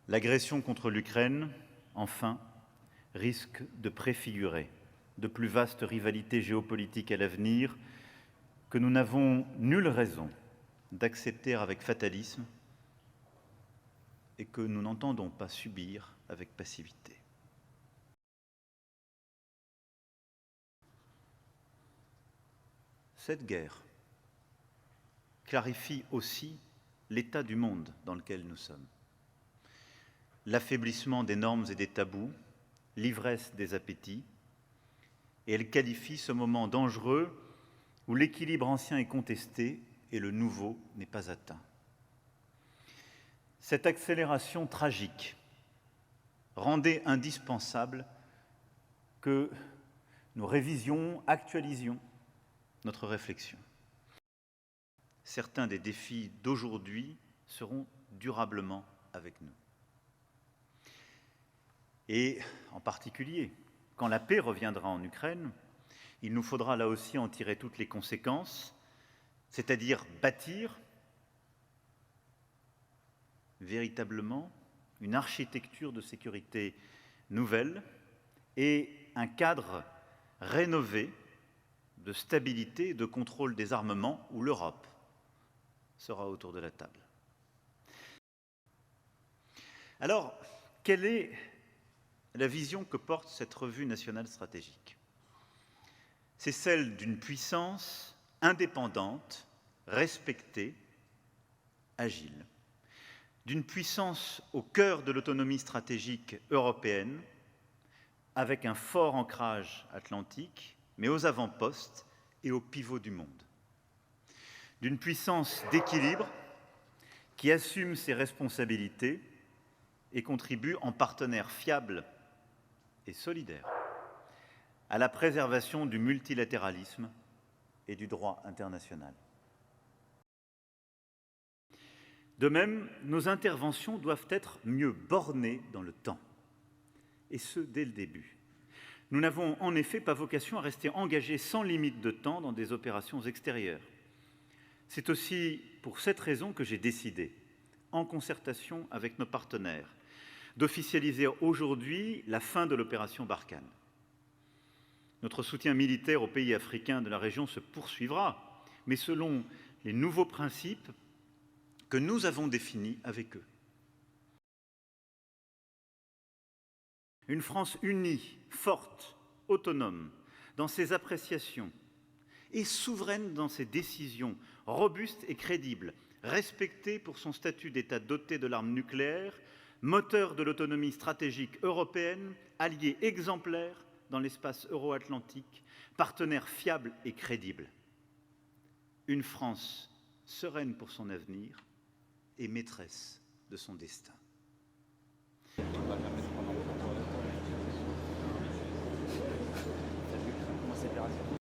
L'agression contre l'Ukraine, enfin, risque de préfigurer de plus vastes rivalités géopolitiques à l'avenir que nous n'avons nulle raison d'accepter avec fatalisme et que nous n'entendons pas subir avec passivité. Cette guerre clarifie aussi l'état du monde dans lequel nous sommes. L'affaiblissement des normes et des tabous, l'ivresse des appétits, et elle qualifie ce moment dangereux où l'équilibre ancien est contesté et le nouveau n'est pas atteint. Cette accélération tragique rendait indispensable que nous révisions, actualisions notre réflexion. Certains des défis d'aujourd'hui seront durablement avec nous. Et en particulier, quand la paix reviendra en Ukraine, il nous faudra là aussi en tirer toutes les conséquences, c'est-à-dire bâtir véritablement une architecture de sécurité nouvelle et un cadre rénové de stabilité et de contrôle des armements où l'Europe sera autour de la table. Alors, quelle est la vision que porte cette revue nationale stratégique? C'est celle d'une puissance indépendante, respectée, agile. D'une puissance au cœur de l'autonomie stratégique européenne, avec un fort ancrage atlantique, mais aux avant-postes et au pivot du monde. D'une puissance d'équilibre qui assume ses responsabilités et contribue en partenaire fiable et solidaire à la préservation du multilatéralisme et du droit international. De même, nos interventions doivent être mieux bornées dans le temps, et ce, dès le début. Nous n'avons en effet pas vocation à rester engagés sans limite de temps dans des opérations extérieures. C'est aussi pour cette raison que j'ai décidé, en concertation avec nos partenaires, d'officialiser aujourd'hui la fin de l'opération Barkhane. Notre soutien militaire aux pays africains de la région se poursuivra, mais selon les nouveaux principes que nous avons définis avec eux. Une France unie, forte, autonome dans ses appréciations et souveraine dans ses décisions, robuste et crédible, respectée pour son statut d'État doté de l'arme nucléaire, moteur de l'autonomie stratégique européenne, allié exemplaire dans l'espace euro-atlantique, partenaire fiable et crédible. Une France sereine pour son avenir et maîtresse de son destin.